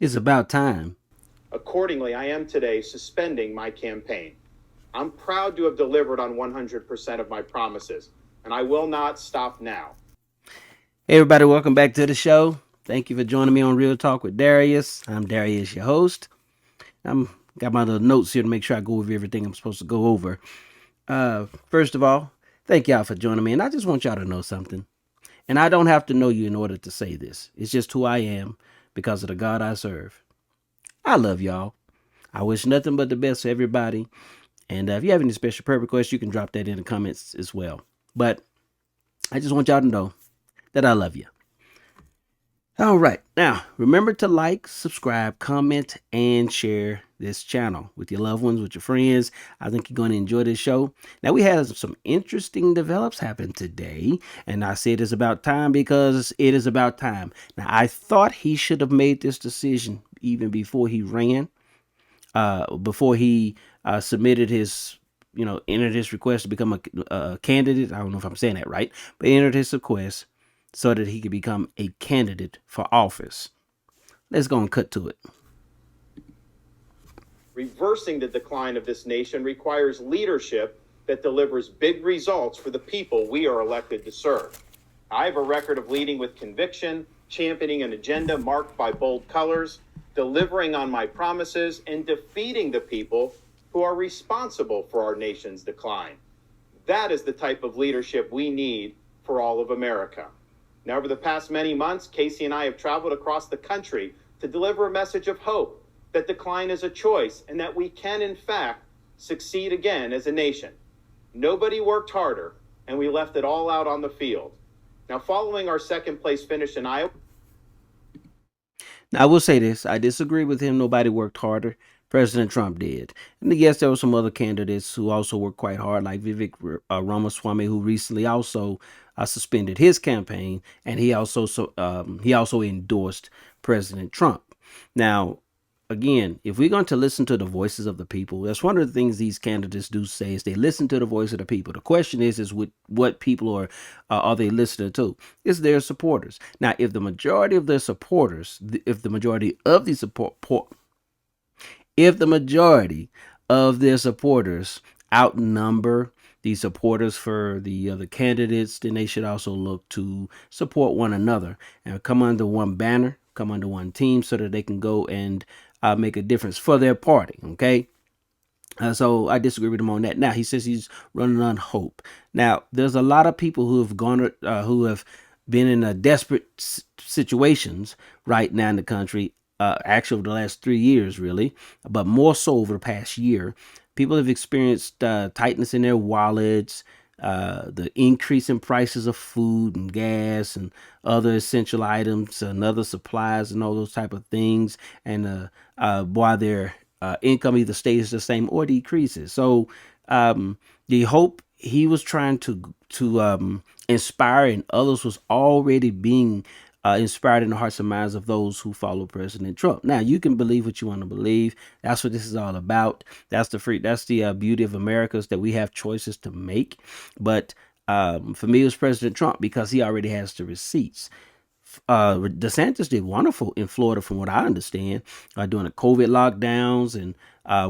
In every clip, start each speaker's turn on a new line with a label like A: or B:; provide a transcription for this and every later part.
A: It's about time.
B: Accordingly, I am today suspending my campaign. I'm proud to have delivered on 100% of my promises, and I will not stop now.
A: Hey, everybody, welcome back to the show. Thank you for joining me on Real Talk with Darius. I'm Darius, your host. I'm got my little notes here to make sure I go over everything I'm supposed to go over. First of all, thank y'all for joining me, and I just want y'all to know something. And I don't have to know you in order to say this. It's just who I am because of the God I serve. I love y'all. I wish nothing but the best for everybody. And if you have any special prayer requests, you can drop that in the comments as well. But I just want y'all to know that I love you. All right. Now, remember to like, subscribe, comment, and share this channel with your loved ones, with your friends. I think you're going to enjoy this show. Now, we had some interesting develops happen today, and I said it's about time because it is about time. Now, I thought he should have made this decision even before he ran, before he submitted his, entered his request to become a candidate. I don't know if I'm saying that right, but entered his request so that he could become a candidate for office. Let's go and cut to it.
B: Reversing the decline of this nation requires leadership that delivers big results for the people we are elected to serve. I have a record of leading with conviction, championing an agenda marked by bold colors, delivering on my promises, and defeating the people who are responsible for our nation's decline. That is the type of leadership we need for all of America. Now, over the past many months, Casey and I have traveled across the country to deliver a message of hope that decline is a choice and that we can, in fact, succeed again as a nation. Nobody worked harder, and we left it all out on the field. Now, following our second place finish in Iowa.
A: Now, I will say this. I disagree with him. Nobody worked harder. President Trump did. And yes, there were some other candidates who also worked quite hard, like Vivek Ramaswamy, who recently also suspended his campaign, and he also endorsed President Trump. Now, again, if we're going to listen to the voices of the people, that's one of the things these candidates do say is they listen to the voice of the people. The question is what people are they listening to? It's their supporters. Now, if the majority of their supporters, if the majority of the if the majority of their supporters outnumber the supporters for the other candidates, then they should also look to support one another and come under one banner, come under one team so that they can go and make a difference for their party. Okay. So I disagree with him on that. Now he says he's running on hope. Now there's a lot of people who have who have been in desperate situations right now in the country. Actually, over the last 3 years, really, but more so over the past year, people have experienced tightness in their wallets, the increase in prices of food and gas and other essential items and other supplies and all those type of things, and while their income either stays the same or decreases. So the hope he was trying to inspire in others was already being inspired in the hearts and minds of those who follow President Trump. Now, you can believe what you want to believe. That's what this is all about. That's the beauty of America, is that we have choices to make. But for me, it was President Trump because he already has the receipts. DeSantis did wonderful in Florida, from what I understand, during the COVID lockdowns and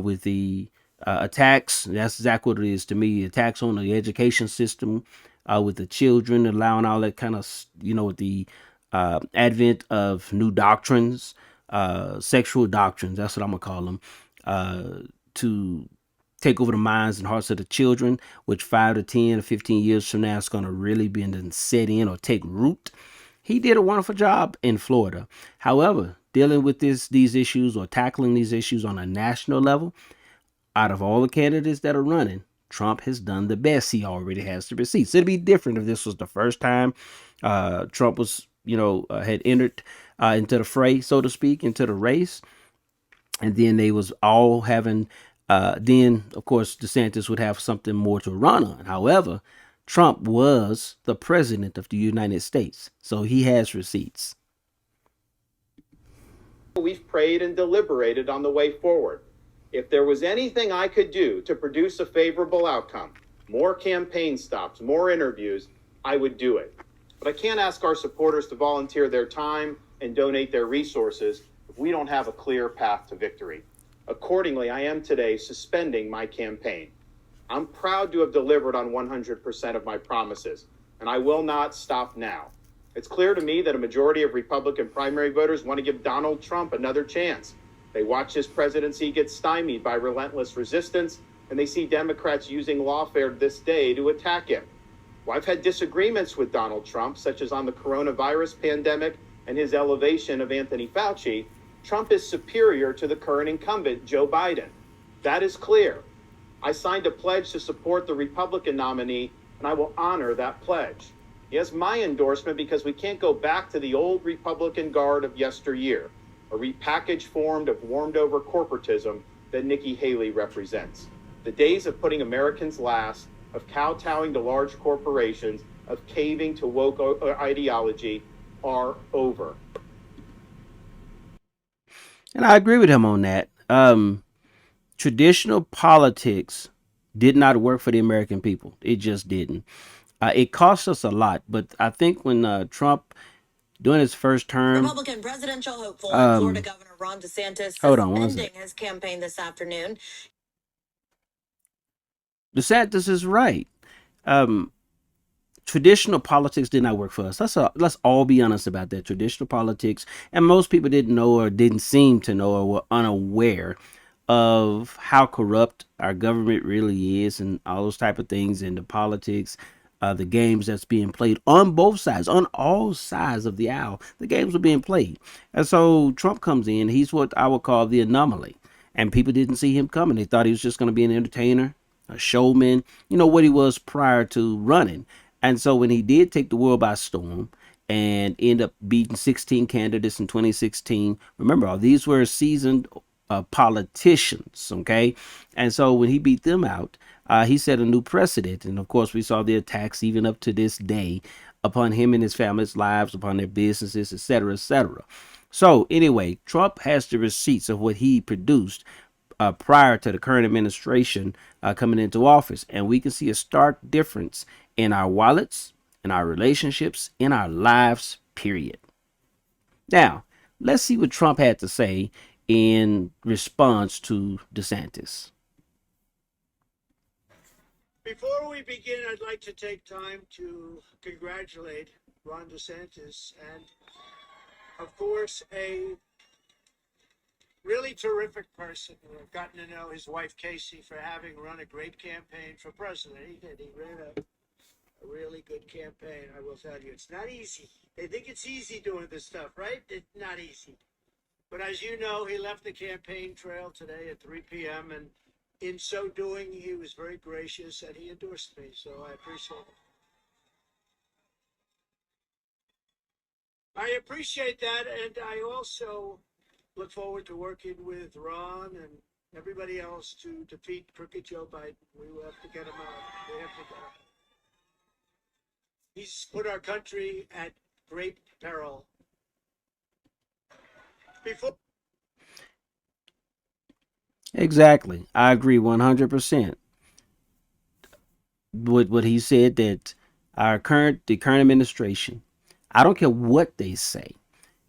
A: with the attacks. That's exactly what it is to me. Attacks on the education system, with the children, allowing all that kind of, with the advent of new doctrines, sexual doctrines, that's what I'm going to call them, to take over the minds and hearts of the children, which 5 to 10 or 15 years from now is going to really be and set in or take root. He did a wonderful job in Florida. However, dealing with these issues or tackling these issues on a national level, out of all the candidates that are running, Trump has done the best. He already has the receipts. It'd be different if this was the first time Trump was, had entered into the fray, so to speak, into the race. And then they was all having, then, of course, DeSantis would have something more to run on. However, Trump was the president of the United States, so he has receipts.
B: We've prayed and deliberated on the way forward. If there was anything I could do to produce a favorable outcome, more campaign stops, more interviews, I would do it. But I can't ask our supporters to volunteer their time and donate their resources if we don't have a clear path to victory. Accordingly, I am today suspending my campaign. I'm proud to have delivered on 100% of my promises, and I will not stop now. It's clear to me that a majority of Republican primary voters want to give Donald Trump another chance. They watch his presidency get stymied by relentless resistance, and they see Democrats using lawfare this day to attack him. Well, I've had disagreements with Donald Trump, such as on the coronavirus pandemic and his elevation of Anthony Fauci. Trump is superior to the current incumbent, Joe Biden. That is clear. I signed a pledge to support the Republican nominee, and I will honor that pledge. He has my endorsement because we can't go back to the old Republican guard of yesteryear, a repackaged form of warmed over corporatism that Nikki Haley represents. The days of putting Americans last, of kowtowing to large corporations, of caving to woke ideology are over.
A: And I agree with him on that. Traditional politics did not work for the American people. It just didn't. It cost us a lot, but I think when Trump during his first term,
C: Republican presidential hopeful and Florida Governor Ron DeSantis
A: hold on one
C: suspending
A: second.
C: his campaign this afternoon.
A: DeSantis is right. Um, Traditional politics did not work for us. Let's all be honest about that. Traditional politics, and most people didn't know or didn't seem to know or were unaware of how corrupt our government really is and all those type of things and the politics, the games that's being played on both sides, on all sides of the aisle. The games were being played. And so Trump comes in. He's what I would call the anomaly. And people didn't see him coming. They thought he was just going to be an entertainer, a showman, what he was prior to running. And so when he did take the world by storm and end up beating 16 candidates in 2016, remember, all these were seasoned politicians, okay? And so when he beat them out, he set a new precedent. And of course, we saw the attacks even up to this day upon him and his family's lives, upon their businesses, etc., etc. So anyway, Trump has the receipts of what he produced prior to the current administration coming into office. And we can see a stark difference in our wallets, in our relationships, in our lives, period. Now, let's see what Trump had to say in response to DeSantis.
D: Before we begin, I'd like to take time to congratulate Ron DeSantis and, of course, a really terrific person. I've gotten to know his wife, Casey, for having run a great campaign for president. He did. He ran a really good campaign, I will tell you. It's not easy. They think it's easy doing this stuff, right? It's not easy. But as you know, he left the campaign trail today at 3 p.m. and in so doing, he was very gracious and he endorsed me. So I appreciate it. I appreciate that. And I also look forward to working with Ron and everybody else to defeat crooked Joe Biden. We will have to get him out. We have to get him. He's put our country at great peril. Before.
A: Exactly. I agree 100% with what he said, that the current administration, I don't care what they say.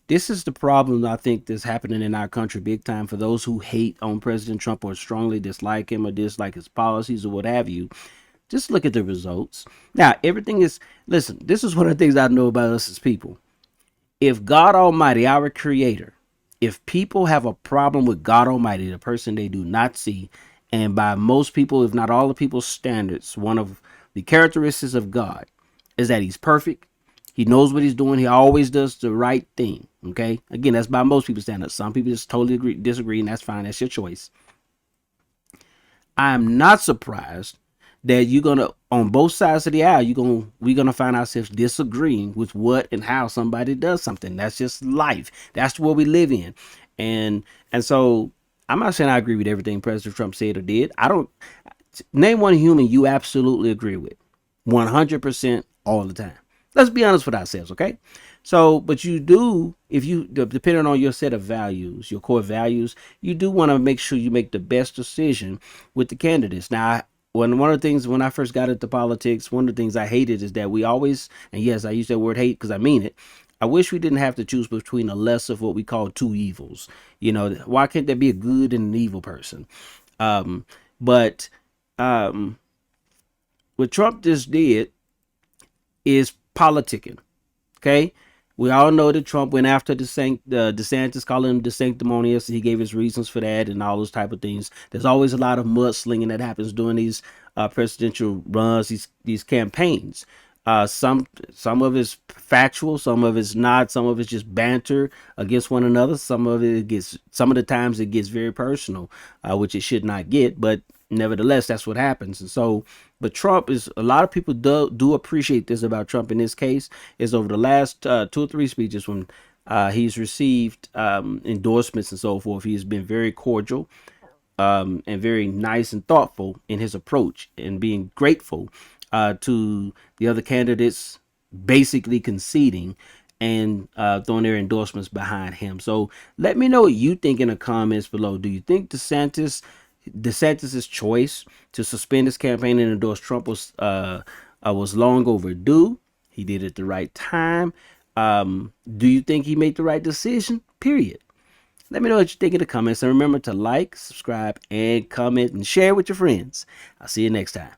A: This is the problem I think that's happening in our country big time for those who hate on President Trump or strongly dislike him or dislike his policies or what have you. Just look at the results. Now, listen, this is one of the things I know about us as people. If God Almighty, our creator, if people have a problem with God Almighty, the person they do not see, and by most people, if not all the people's standards, one of the characteristics of God is that he's perfect. He knows what he's doing. He always does the right thing. Okay. Again, that's by most people's standards. Some people just totally disagree, and that's fine. That's your choice. I'm not surprised that you're gonna, on both sides of the aisle, we're gonna find ourselves disagreeing with what and how somebody does something. That's just life. That's what we live in. And so I'm not saying I agree with everything President Trump said or did. I don't. Name one human you absolutely agree with 100% all the time. Let's be honest with ourselves, okay? So, but you do, if you, depending on your set of values, your core values, you do want to make sure you make the best decision with the candidates. Now, one of the things when I first got into politics, one of the things I hated is that we always, and yes, I use that word hate because I mean it, I wish we didn't have to choose between a lesser of what we call two evils. Why can't there be a good and an evil person? But what Trump just did is politicking. Okay. We all know that Trump went after DeSantis, calling him sanctimonious. He gave his reasons for that and all those type of things. There's always a lot of mudslinging that happens during these presidential runs, these campaigns. Some of it's factual, some of it's not, some of it's just banter against one another. Some of the times it gets very personal, which it should not get. But nevertheless, that's what happens. And so, but Trump is, a lot of people do appreciate this about Trump in this case, is over the last 2 or 3 speeches when he's received endorsements and so forth, he's been very cordial and very nice and thoughtful in his approach and being grateful to the other candidates, basically conceding and throwing their endorsements behind him. So let me know what you think in the comments below. Do you think DeSantis's choice to suspend his campaign and endorse Trump was long overdue? He did it at the right time. Do you think he made the right decision? Period. Let me know what you think in the comments, and remember to like, subscribe, and comment and share with your friends. I'll see you next time.